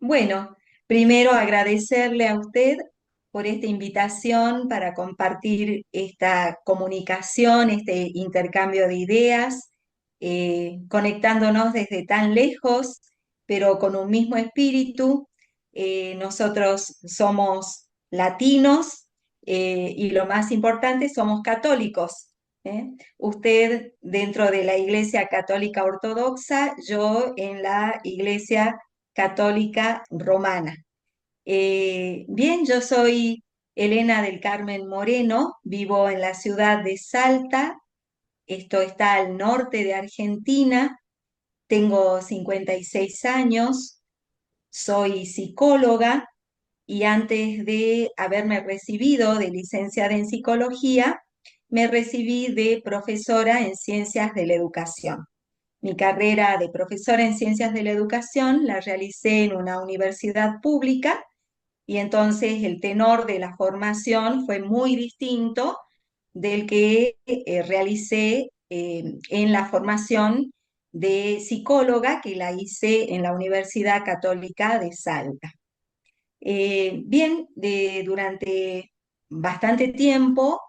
Bueno, primero agradecerle a usted por esta invitación para compartir esta comunicación, este intercambio de ideas, conectándonos desde tan lejos, pero con un mismo espíritu. Nosotros somos latinos, y lo más importante, somos católicos. ¿Eh? Usted dentro de la Iglesia Católica Ortodoxa, yo en la Iglesia Católica Romana. Bien, yo soy Elena del Carmen Moreno, vivo en la ciudad de Salta, esto está al norte de Argentina, tengo 56 años, soy psicóloga y antes de haberme recibido de licenciada en psicología, me recibí de profesora en ciencias de la educación. Mi carrera de profesora en ciencias de la educación la realicé en una universidad pública y entonces el tenor de la formación fue muy distinto del que realicé en la formación de psicóloga que la hice en la Universidad Católica de Salta. Bien, durante bastante tiempo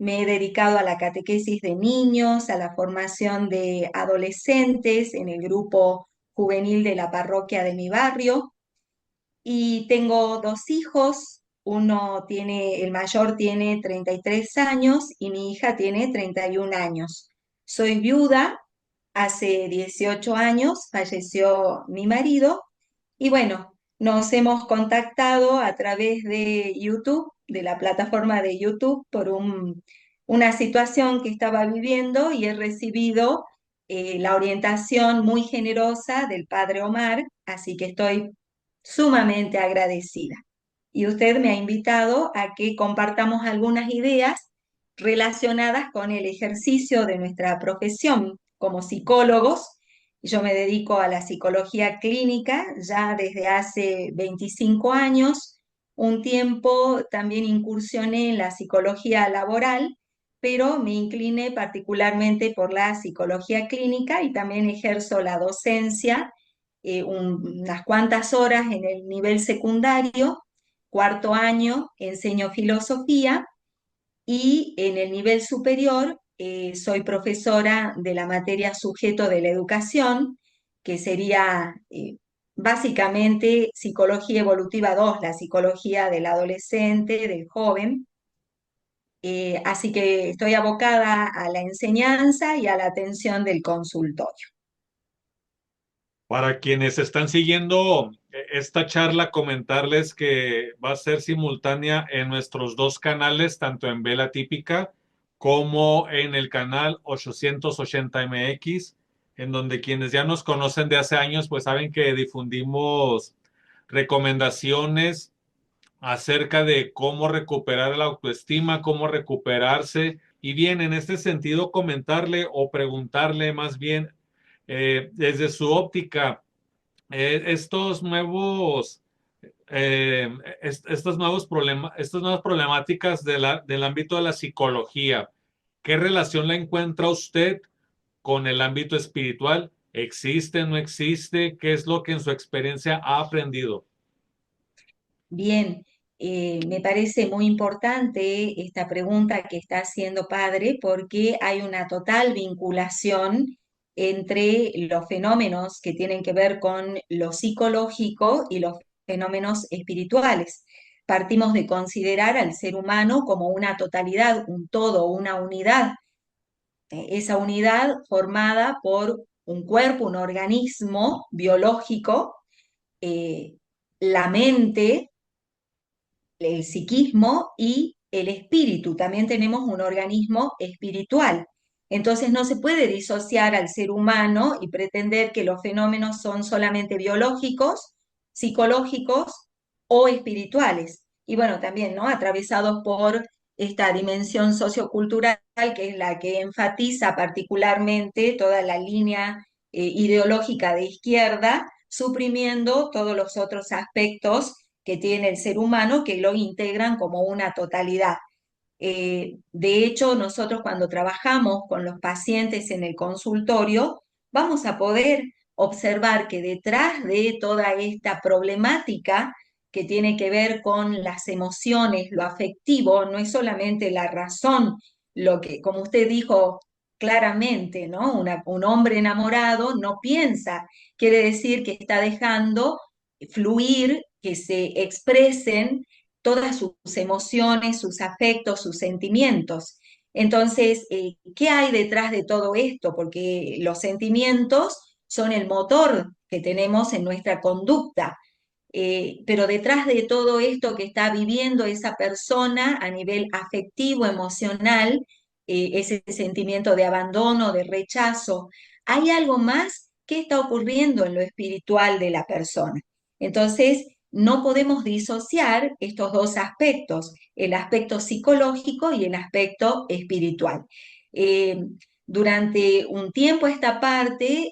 me he dedicado a la catequesis de niños, a la formación de adolescentes en el grupo juvenil de la parroquia de mi barrio y tengo dos hijos. El mayor tiene 33 años y mi hija tiene 31 años. Soy viuda, hace 18 años falleció mi marido y bueno, nos hemos contactado a través de YouTube, de la plataforma de YouTube, por una situación que estaba viviendo y he recibido la orientación muy generosa del padre Omar, así que estoy sumamente agradecida. Y usted me ha invitado a que compartamos algunas ideas relacionadas con el ejercicio de nuestra profesión como psicólogos. Yo me dedico a la psicología clínica ya desde hace 25 años. Un tiempo también incursioné en la psicología laboral, pero me incliné particularmente por la psicología clínica y también ejerzo la docencia unas cuantas horas en el nivel secundario, cuarto año enseño filosofía y en el nivel superior soy profesora de la materia sujeto de la educación, que sería básicamente psicología evolutiva 2, la psicología del adolescente, del joven. Así que estoy abocada a la enseñanza y a la atención del consultorio. Para quienes están siguiendo esta charla, comentarles que va a ser simultánea en nuestros dos canales, tanto en Vela Típica como en el canal 880MX, en donde quienes ya nos conocen de hace años, pues saben que difundimos recomendaciones acerca de cómo recuperar la autoestima, cómo recuperarse. Y bien, en este sentido, comentarle o preguntarle más bien desde su óptica, estos nuevos, estas nuevas problemáticas del ámbito de la psicología, ¿qué relación la encuentra usted con el ámbito espiritual? ¿Existe, no existe? ¿Qué es lo que en su experiencia ha aprendido? Bien, me parece muy importante esta pregunta que está haciendo padre porque hay una total vinculación entre los fenómenos que tienen que ver con lo psicológico y los fenómenos espirituales. Partimos de considerar al ser humano como una totalidad, un todo, una unidad. Esa unidad formada por un cuerpo, un organismo biológico, eh, la mente, el psiquismo y el espíritu. También tenemos un organismo espiritual. Entonces no se puede disociar al ser humano y pretender que los fenómenos son solamente biológicos, psicológicos o espirituales. Y bueno, también, ¿no? Atravesados por esta dimensión sociocultural que es la que enfatiza particularmente toda la línea ideológica de izquierda, suprimiendo todos los otros aspectos que tiene el ser humano que lo integran como una totalidad. De hecho, nosotros cuando trabajamos con los pacientes en el consultorio, vamos a poder observar que detrás de toda esta problemática que tiene que ver con las emociones, lo afectivo, no es solamente la razón, lo que, como usted dijo claramente, ¿no? Un hombre enamorado no piensa, quiere decir que está dejando fluir, que se expresen todas sus emociones, sus afectos, sus sentimientos. Entonces, ¿qué hay detrás de todo esto? Porque los sentimientos son el motor que tenemos en nuestra conducta. Pero detrás de todo esto que está viviendo esa persona a nivel afectivo, emocional, ese sentimiento de abandono, de rechazo, hay algo más que está ocurriendo en lo espiritual de la persona. Entonces, no podemos disociar estos dos aspectos, el aspecto psicológico y el aspecto espiritual. Eh, Durante un tiempo esta parte,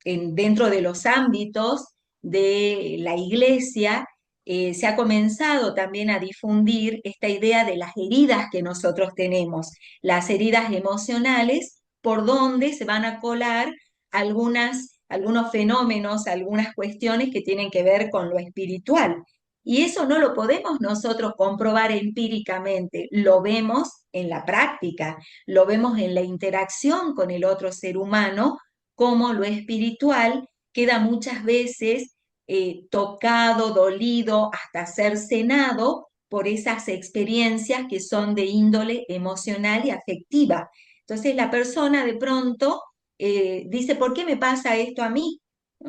dentro de los ámbitos de la iglesia, se ha comenzado también a difundir esta idea de las heridas que nosotros tenemos, las heridas emocionales, por donde se van a colar algunos fenómenos, algunas cuestiones que tienen que ver con lo espiritual. Y eso no lo podemos nosotros comprobar empíricamente, lo vemos en la práctica, lo vemos en la interacción con el otro ser humano, como lo espiritual queda muchas veces tocado, dolido, hasta ser cenado por esas experiencias que son de índole emocional y afectiva. Entonces la persona de pronto dice, ¿por qué me pasa esto a mí?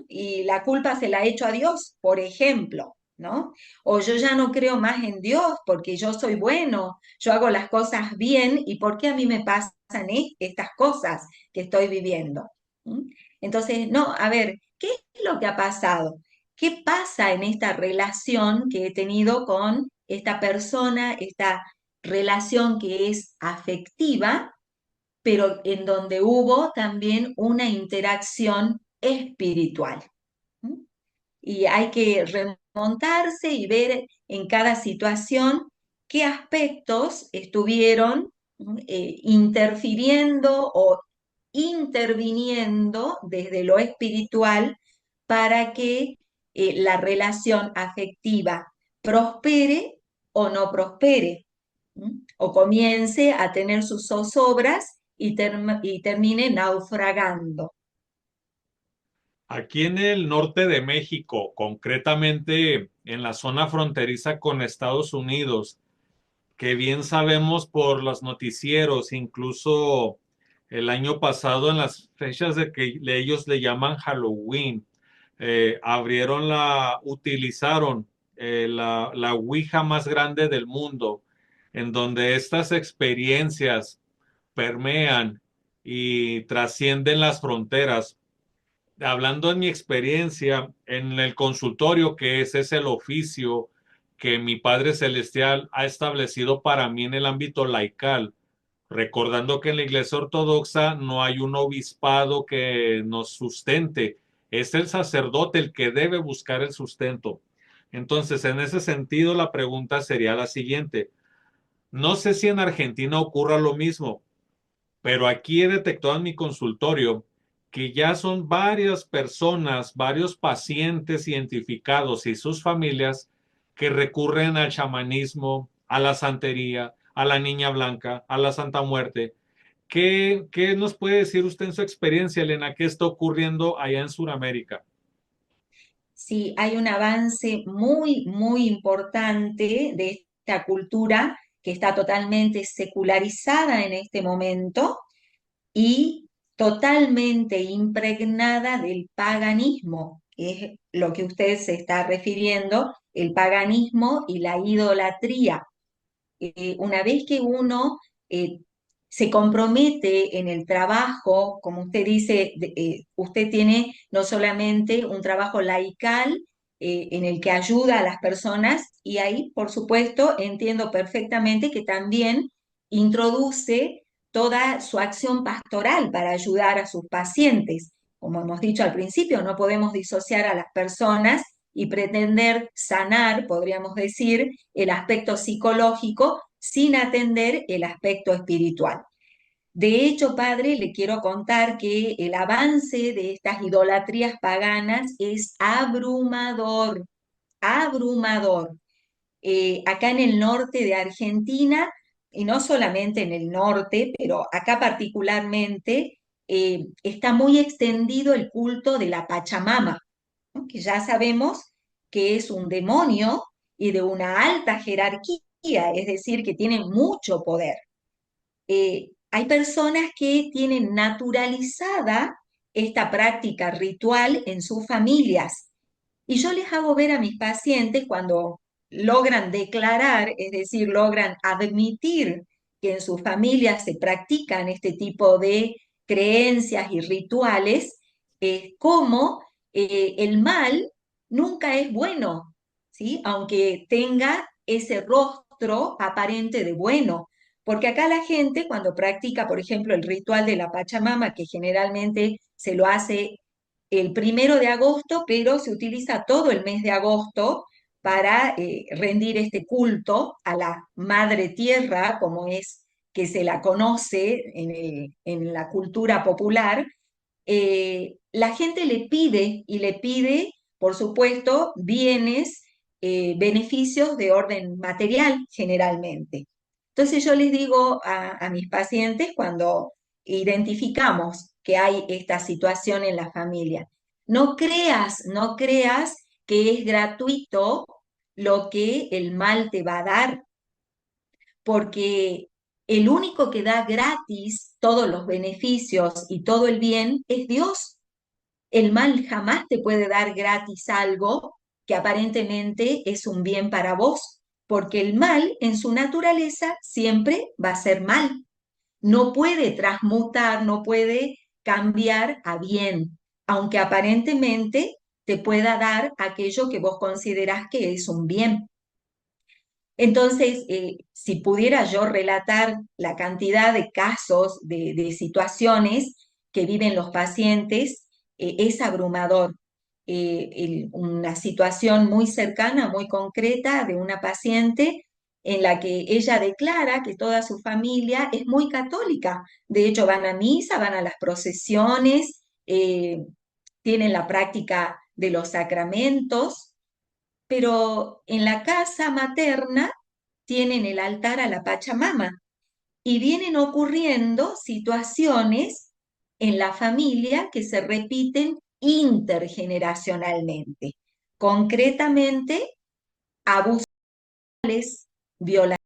Y la culpa se la echo a Dios, por ejemplo, ¿no? O yo ya no creo más en Dios porque yo soy bueno, yo hago las cosas bien y ¿por qué a mí me pasan estas cosas que estoy viviendo? ¿Mm? Entonces, no, a ver, ¿qué es lo que ha pasado? ¿Qué pasa en esta relación que he tenido con esta persona, esta relación que es afectiva, pero en donde hubo también una interacción espiritual? ¿Mm? Y hay que remontarse y ver en cada situación qué aspectos estuvieron interfiriendo o interviniendo desde lo espiritual para que la relación afectiva prospere o no prospere, ¿m? O comience a tener sus zozobras y termine naufragando. Aquí en el norte de México, concretamente en la zona fronteriza con Estados Unidos, que bien sabemos por los noticieros, incluso el año pasado en las fechas de que ellos le llaman Halloween, utilizaron la Ouija más grande del mundo, en donde estas experiencias permean y trascienden las fronteras. Hablando en mi experiencia en el consultorio, que ese es el oficio que mi Padre Celestial ha establecido para mí en el ámbito laical, recordando que en la Iglesia Ortodoxa no hay un obispado que nos sustente, es el sacerdote el que debe buscar el sustento. Entonces, en ese sentido, la pregunta sería la siguiente. No sé si en Argentina ocurra lo mismo, pero aquí he detectado en mi consultorio que ya son varias personas, varios pacientes identificados y sus familias que recurren al chamanismo, a la santería, a la niña blanca, a la Santa Muerte. ¿Qué nos puede decir usted en su experiencia, Elena? ¿Qué está ocurriendo allá en Sudamérica? Sí, hay un avance muy, muy importante de esta cultura que está totalmente secularizada en este momento y totalmente impregnada del paganismo, que es lo que usted se está refiriendo, el paganismo y la idolatría. Una vez que uno eh, se compromete en el trabajo, como usted dice, usted tiene no solamente un trabajo laical en el que ayuda a las personas, y ahí, por supuesto, entiendo perfectamente que también introduce toda su acción pastoral para ayudar a sus pacientes. Como hemos dicho al principio, no podemos disociar a las personas y pretender sanar, podríamos decir, el aspecto psicológico sin atender el aspecto espiritual. De hecho, padre, le quiero contar que el avance de estas idolatrías paganas es abrumador, abrumador. Acá en el norte de Argentina, y no solamente en el norte, pero acá particularmente, está muy extendido el culto de la Pachamama, ¿no? Que ya sabemos que es un demonio y de una alta jerarquía, es decir, que tiene mucho poder. Hay personas que tienen naturalizada esta práctica ritual en sus familias y yo les hago ver a mis pacientes cuando logran declarar, es decir, logran admitir que en sus familias se practican este tipo de creencias y rituales, cómo el mal nunca es bueno, ¿sí? Aunque tenga ese rostro aparente de bueno. Porque acá la gente cuando practica, por ejemplo, el ritual de la Pachamama, que generalmente se lo hace el 1 de agosto, pero se utiliza todo el mes de agosto para rendir este culto a la Madre Tierra, como es que se la conoce en la cultura popular. La gente le pide y le pide, por supuesto, bienes, beneficios de orden material generalmente. Entonces yo les digo a mis pacientes cuando identificamos que hay esta situación en la familia, no creas que es gratuito lo que el mal te va a dar, porque el único que da gratis todos los beneficios y todo el bien es Dios. El mal jamás te puede dar gratis algo que aparentemente es un bien para vos, porque el mal en su naturaleza siempre va a ser mal. No puede transmutar, no puede cambiar a bien, aunque aparentemente te pueda dar aquello que vos considerás que es un bien. Entonces, si pudiera yo relatar la cantidad de casos, de situaciones que viven los pacientes, es abrumador. Una situación muy cercana, muy concreta de una paciente en la que ella declara que toda su familia es muy católica. De hecho, van a misa, van a las procesiones, tienen la práctica de los sacramentos, pero en la casa materna tienen el altar a la Pachamama y vienen ocurriendo situaciones en la familia que se repiten intergeneracionalmente. Concretamente, abusos, violaciones,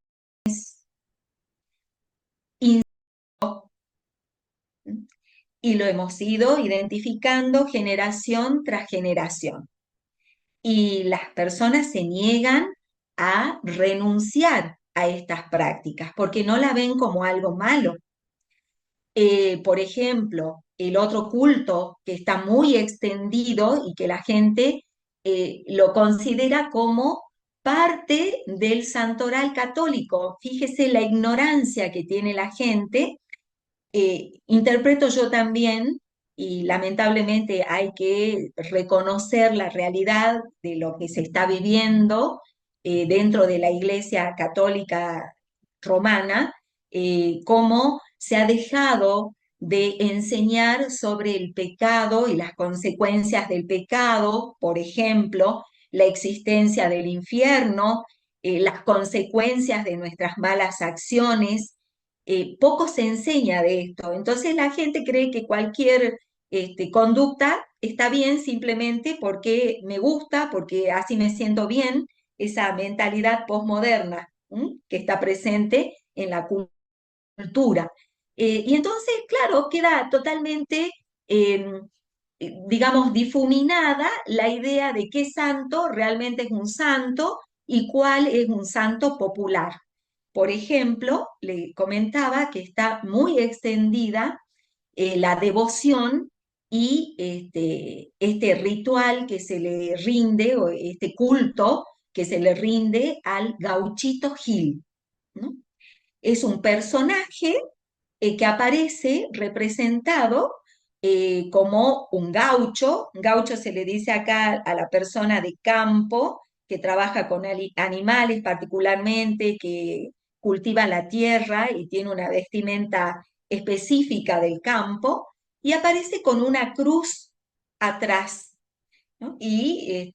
y lo hemos ido identificando generación tras generación. Y las personas se niegan a renunciar a estas prácticas porque no la ven como algo malo. Por ejemplo, el otro culto que está muy extendido y que la gente lo considera como parte del santoral católico. Fíjese la ignorancia que tiene la gente. Interpreto yo también, y lamentablemente hay que reconocer la realidad de lo que se está viviendo dentro de la Iglesia Católica Romana, cómo se ha dejado de enseñar sobre el pecado y las consecuencias del pecado, por ejemplo, la existencia del infierno, las consecuencias de nuestras malas acciones. Poco se enseña de esto. Entonces la gente cree que cualquier conducta está bien simplemente porque me gusta, porque así me siento bien, esa mentalidad posmoderna, ¿m?, que está presente en la cultura. Y entonces, claro, queda totalmente, digamos, difuminada la idea de qué santo realmente es un santo y cuál es un santo popular. Por ejemplo, le comentaba que está muy extendida la devoción y este ritual que se le rinde, o este culto que se le rinde al Gauchito Gil, ¿no? Es un personaje que aparece representado como un gaucho. Gaucho se le dice acá a la persona de campo que trabaja con animales particularmente, que cultiva la tierra y tiene una vestimenta específica del campo y aparece con una cruz atrás, ¿no? Y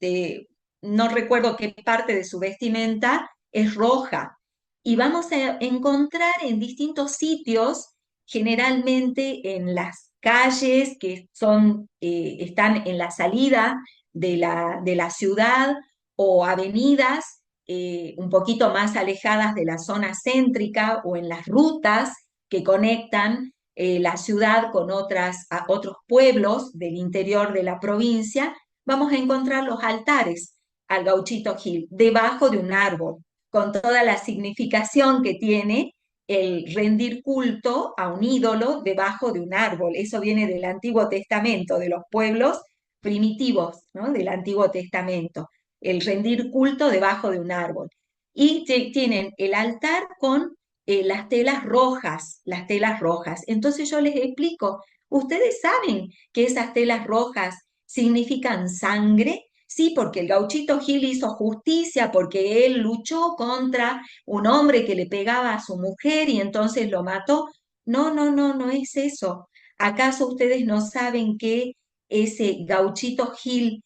no recuerdo qué parte de su vestimenta es roja. Y vamos a encontrar en distintos sitios, generalmente en las calles que están en la salida de la ciudad o avenidas un poquito más alejadas de la zona céntrica o en las rutas que conectan la ciudad con otros pueblos del interior de la provincia, vamos a encontrar los altares al Gauchito Gil, debajo de un árbol, con toda la significación que tiene el rendir culto a un ídolo debajo de un árbol. Eso viene del Antiguo Testamento, de los pueblos primitivos, ¿no? Del Antiguo Testamento, el rendir culto debajo de un árbol. Y tienen el altar con las telas rojas, las telas rojas. Entonces yo les explico, ¿ustedes saben que esas telas rojas significan sangre? Sí, porque el Gauchito Gil hizo justicia, porque él luchó contra un hombre que le pegaba a su mujer y entonces lo mató. No, no, no, no es eso. ¿Acaso ustedes no saben que ese Gauchito Gil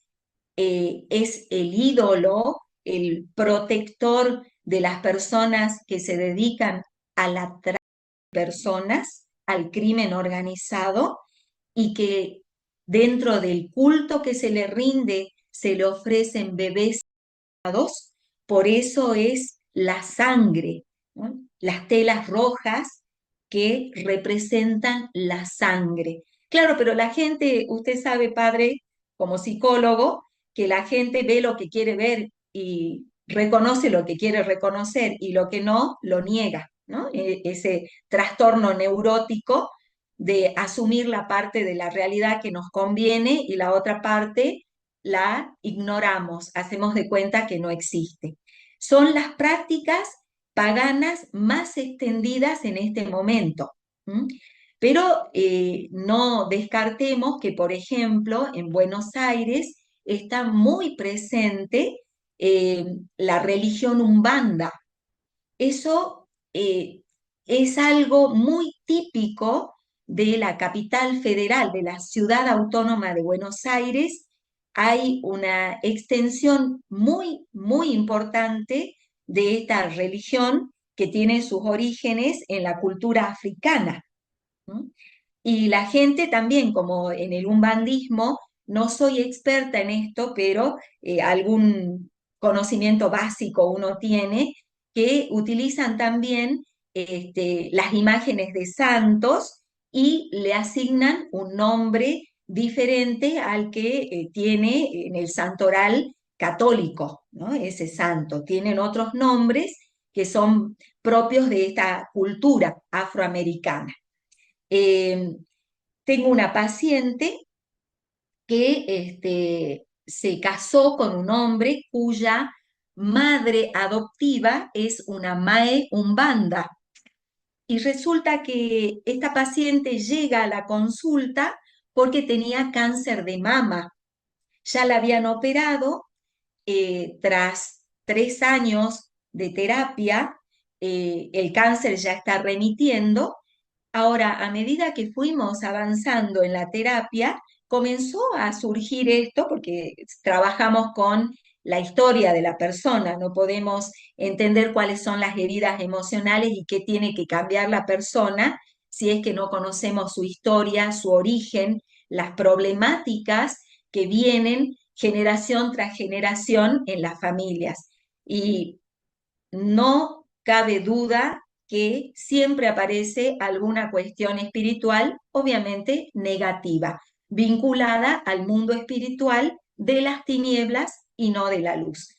es el ídolo, el protector de las personas que se dedican a la trata de personas, al crimen organizado, y que dentro del culto que se le rinde se le ofrecen bebés sagrados? Por eso es la sangre, ¿no? Las telas rojas que representan la sangre. Claro, pero la gente, usted sabe, padre, como psicólogo, que la gente ve lo que quiere ver y reconoce lo que quiere reconocer y lo que no, lo niega, ¿no? Ese trastorno neurótico de asumir la parte de la realidad que nos conviene y la otra parte la ignoramos, hacemos de cuenta que no existe. Son las prácticas paganas más extendidas en este momento. ¿M? Pero no descartemos que, por ejemplo, en Buenos Aires está muy presente la religión umbanda. Eso es algo muy típico de la capital federal, de la ciudad autónoma de Buenos Aires. Hay una extensión muy, muy importante de esta religión que tiene sus orígenes en la cultura africana. ¿No? Y la gente también, como en el umbandismo, no soy experta en esto, pero algún conocimiento básico uno tiene, que utilizan también las imágenes de santos y le asignan un nombre diferente al que tiene en el santoral católico, ¿no? Ese santo. Tienen otros nombres que son propios de esta cultura afroamericana. Eh, Tengo una paciente que se casó con un hombre cuya madre adoptiva es una Mae Umbanda. Y resulta que esta paciente llega a la consulta porque tenía cáncer de mama. Ya la habían operado tras 3 años de terapia, el cáncer ya está remitiendo. Ahora, a medida que fuimos avanzando en la terapia, comenzó a surgir esto, porque trabajamos con la historia de la persona, no podemos entender cuáles son las heridas emocionales y qué tiene que cambiar la persona si es que no conocemos su historia, su origen, las problemáticas que vienen generación tras generación en las familias. Y no cabe duda que siempre aparece alguna cuestión espiritual, obviamente negativa, vinculada al mundo espiritual de las tinieblas y no de la luz.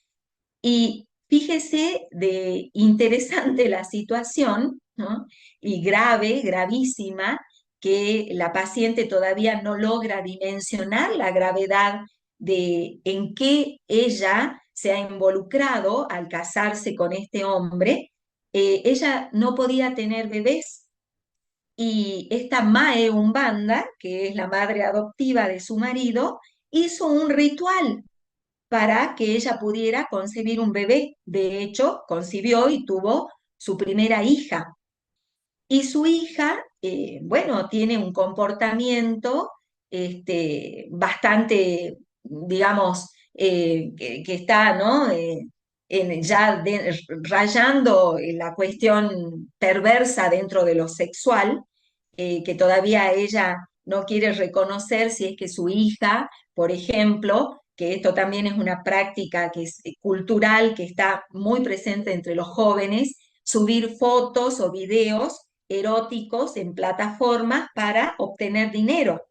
Y fíjese de interesante la situación, ¿no? Y grave, gravísima, que la paciente todavía no logra dimensionar la gravedad de en qué ella se ha involucrado al casarse con este hombre. Ella no podía tener bebés y esta Mae Umbanda, que es la madre adoptiva de su marido, hizo un ritual para que ella pudiera concebir un bebé. De hecho, concibió y tuvo su primera hija. Y su hija bueno, tiene un comportamiento bastante, digamos, que está, ¿no? Rayando la cuestión perversa dentro de lo sexual, que todavía ella no quiere reconocer si es que su hija, por ejemplo, que esto también es una práctica que es cultural, que está muy presente entre los jóvenes, subir fotos o videos eróticos en plataformas para obtener dinero.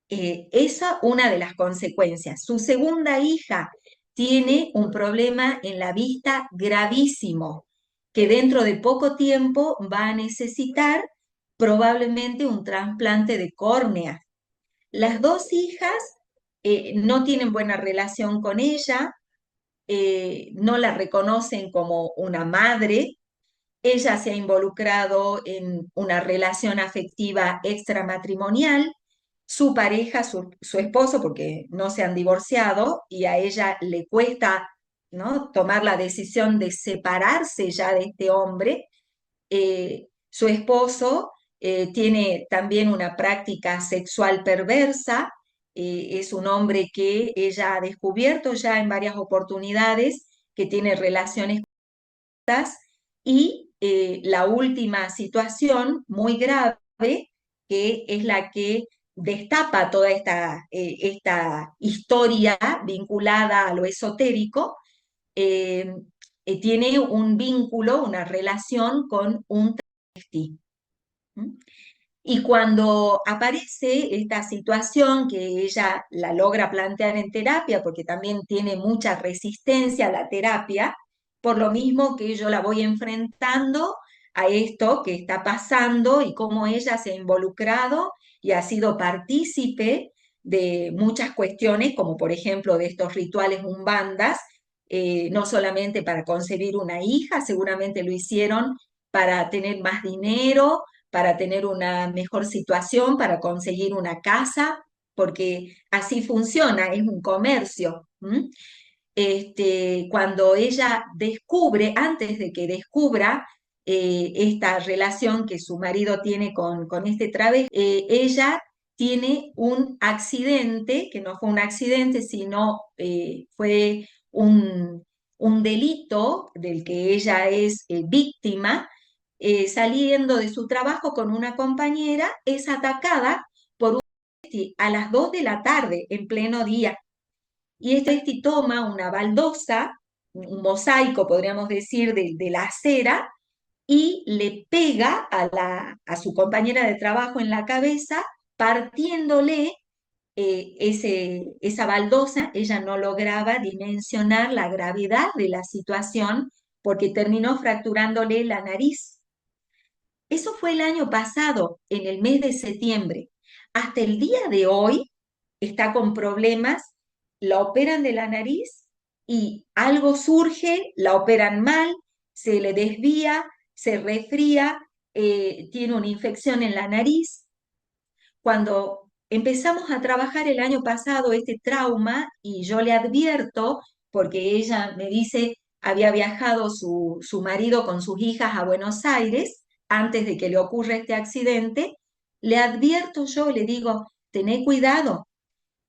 Esa una de las consecuencias. Su segunda hija tiene un problema en la vista gravísimo, que dentro de poco tiempo va a necesitar probablemente un trasplante de córnea. Las dos hijas no tienen buena relación con ella, no la reconocen como una madre. Ella se ha involucrado en una relación afectiva extramatrimonial. Su pareja, su esposo, porque no se han divorciado y a ella le cuesta, ¿no?, tomar la decisión de separarse ya de este hombre. Su esposo tiene también una práctica sexual perversa. Es un hombre que ella ha descubierto ya en varias oportunidades que tiene relaciones y la última situación muy grave, que es la que destapa toda esta historia vinculada a lo esotérico, eh, tiene un vínculo, una relación con un travesti. ¿Mm? Y cuando aparece esta situación que ella la logra plantear en terapia, porque también tiene mucha resistencia a la terapia, por lo mismo que yo la voy enfrentando a esto que está pasando y cómo ella se ha involucrado y ha sido partícipe de muchas cuestiones, como por ejemplo de estos rituales umbandas, no solamente para concebir una hija, seguramente lo hicieron para tener más dinero, para tener una mejor situación, para conseguir una casa, porque así funciona, es un comercio. ¿M? Cuando ella descubre, antes de que descubra esta relación que su marido tiene con este travesti, ella tiene un accidente, que no fue un accidente, sino fue un delito del que ella es víctima. Saliendo de su trabajo con una compañera, es atacada por un travesti a las 2 de la tarde, en pleno día. Y este travesti toma una baldosa, un mosaico, podríamos decir, de la acera, y le pega a su compañera de trabajo en la cabeza, partiéndole esa baldosa. Ella no lograba dimensionar la gravedad de la situación porque terminó fracturándole la nariz. Eso fue el año pasado, en el mes de septiembre. Hasta el día de hoy está con problemas, la operan de la nariz y algo surge, la operan mal, se le desvía, se resfría, tiene una infección en la nariz. Cuando empezamos a trabajar el año pasado este trauma, y yo le advierto, porque ella me dice, había viajado su marido con sus hijas a Buenos Aires antes de que le ocurra este accidente, le advierto yo, le digo, tené cuidado,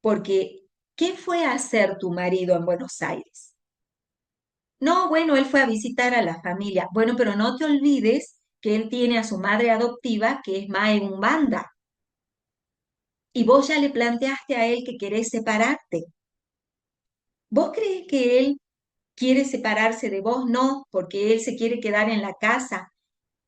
porque ¿qué fue a hacer tu marido en Buenos Aires? No, bueno, él fue a visitar a la familia. Bueno, pero no te olvides que él tiene a su madre adoptiva, que es Mae Umbanda, y vos ya le planteaste a él que querés separarte. ¿Vos crees que él quiere separarse de vos? No, porque él se quiere quedar en la casa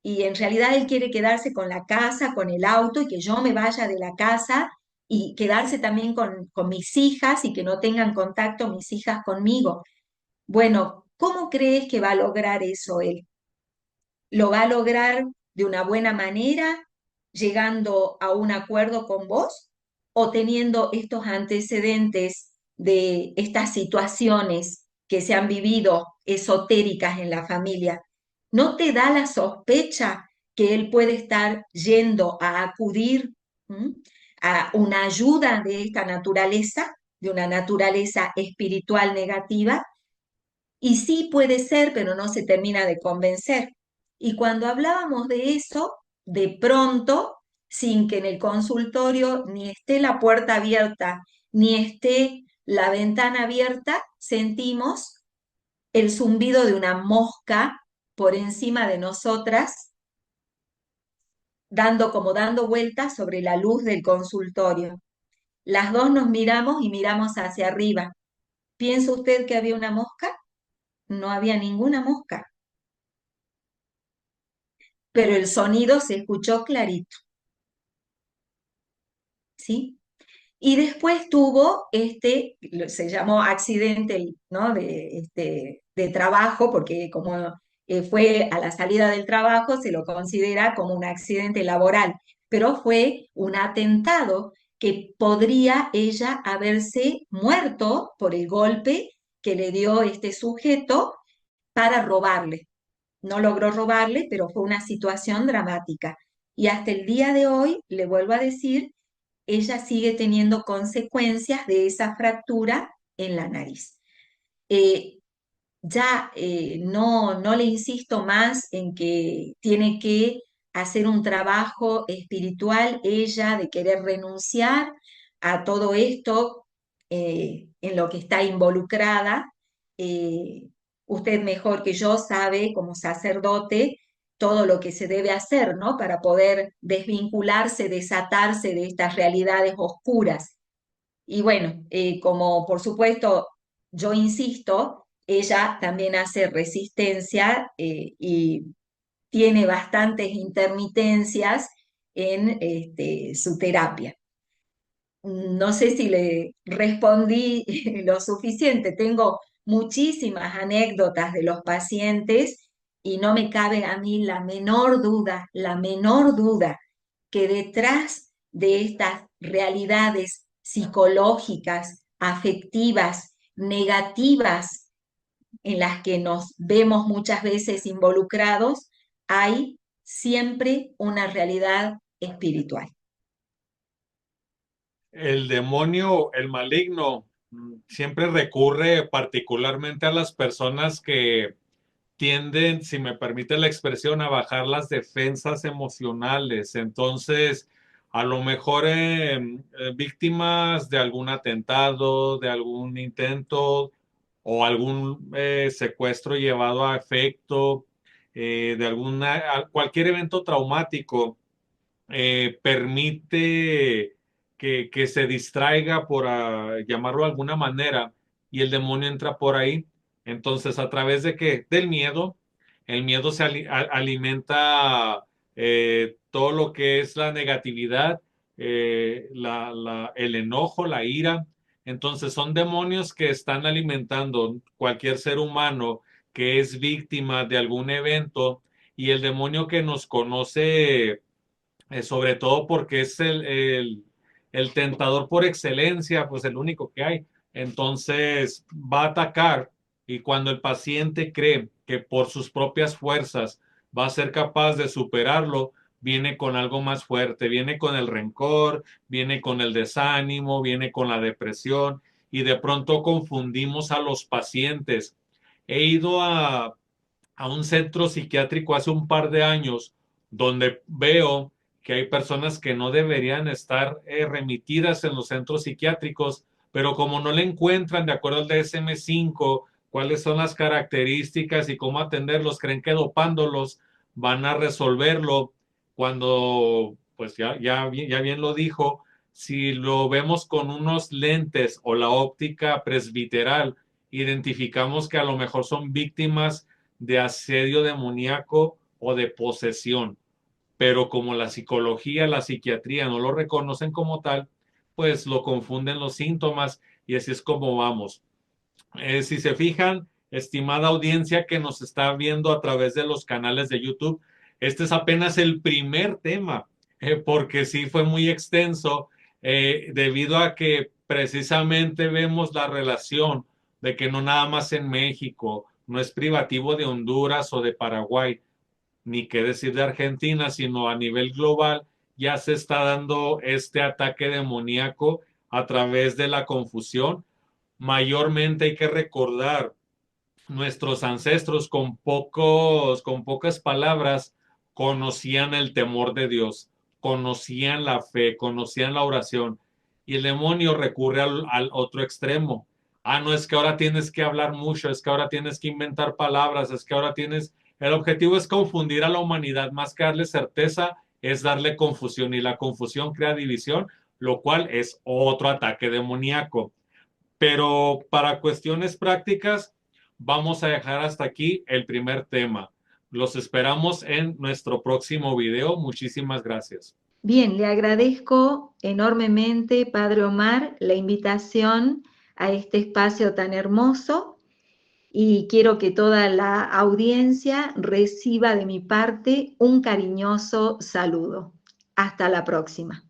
y en realidad él quiere quedarse con la casa, con el auto y que yo me vaya de la casa y quedarse también con mis hijas y que no tengan contacto mis hijas conmigo. Bueno, ¿cómo crees que va a lograr eso él? ¿Lo va a lograr de una buena manera, llegando a un acuerdo con vos o teniendo estos antecedentes de estas situaciones que se han vivido esotéricas en la familia? ¿No te da la sospecha que él puede estar yendo a acudir, ¿m?, a una ayuda de esta naturaleza, de una naturaleza espiritual negativa? Y sí puede ser, pero no se termina de convencer. Y cuando hablábamos de eso, de pronto, sin que en el consultorio ni esté la puerta abierta, ni esté la ventana abierta, sentimos el zumbido de una mosca por encima de nosotras, dando vueltas sobre la luz del consultorio. Las dos nos miramos y miramos hacia arriba. ¿Piensa usted que había una mosca? No había ninguna mosca, pero el sonido se escuchó clarito, ¿sí? Y después tuvo se llamó accidente, ¿no? de trabajo, porque como fue a la salida del trabajo, se lo considera como un accidente laboral, pero fue un atentado que podría ella haberse muerto por el golpe que le dio este sujeto para robarle. No logró robarle, pero fue una situación dramática. Y hasta el día de hoy, le vuelvo a decir, ella sigue teniendo consecuencias de esa fractura en la nariz. Eh, no le insisto más en que tiene que hacer un trabajo espiritual ella de querer renunciar a todo esto en lo que está involucrada. Eh, Usted mejor que yo sabe como sacerdote todo lo que se debe hacer, ¿no? Para poder desvincularse, desatarse de estas realidades oscuras. Y bueno, como por supuesto yo insisto, ella también hace resistencia y tiene bastantes intermitencias en su terapia. No sé si le respondí lo suficiente. Tengo muchísimas anécdotas de los pacientes y no me cabe a mí la menor duda que detrás de estas realidades psicológicas, afectivas, negativas en las que nos vemos muchas veces involucrados, hay siempre una realidad espiritual. El demonio, el maligno, siempre recurre particularmente a las personas que tienden, si me permite la expresión, a bajar las defensas emocionales. Entonces, a lo mejor víctimas de algún atentado, de algún intento o algún secuestro llevado a efecto, de cualquier evento traumático permite que se distraiga, por llamarlo de alguna manera, y el demonio entra por ahí. Entonces, ¿a través de qué? Del miedo. El miedo alimenta todo lo que es la negatividad, el enojo, la ira. Entonces, son demonios que están alimentando cualquier ser humano que es víctima de algún evento, y el demonio que nos conoce sobre todo porque es el tentador por excelencia, pues el único que hay. Entonces va a atacar, y cuando el paciente cree que por sus propias fuerzas va a ser capaz de superarlo, viene con algo más fuerte, viene con el rencor, viene con el desánimo, viene con la depresión, y de pronto confundimos a los pacientes. He ido a un centro psiquiátrico hace un par de años donde veo que hay personas que no deberían estar remitidas en los centros psiquiátricos, pero como no le encuentran de acuerdo al DSM-5 cuáles son las características y cómo atenderlos, creen que dopándolos van a resolverlo, cuando pues ya bien lo dijo, si lo vemos con unos lentes o la óptica presbiteral, identificamos que a lo mejor son víctimas de asedio demoníaco o de posesión, pero como la psicología, la psiquiatría no lo reconocen como tal, pues lo confunden los síntomas, y así es como vamos. Si se fijan, estimada audiencia que nos está viendo a través de los canales de YouTube, este es apenas el primer tema, porque sí fue muy extenso, debido a que precisamente vemos la relación de que no nada más en México, no es privativo de Honduras o de Paraguay, ni qué decir de Argentina, sino a nivel global ya se está dando este ataque demoníaco a través de la confusión. Mayormente hay que recordar nuestros ancestros con pocas palabras conocían el temor de Dios, conocían la fe, conocían la oración. Y el demonio recurre al otro extremo. Ah, no, es que ahora tienes que hablar mucho, es que ahora tienes que inventar palabras, es que ahora tienes... El objetivo es confundir a la humanidad, más que darle certeza, es darle confusión y la confusión crea división, lo cual es otro ataque demoníaco. Pero para cuestiones prácticas, vamos a dejar hasta aquí el primer tema. Los esperamos en nuestro próximo video. Muchísimas gracias. Bien, le agradezco enormemente, Padre Omar, la invitación a este espacio tan hermoso y quiero que toda la audiencia reciba de mi parte un cariñoso saludo. Hasta la próxima.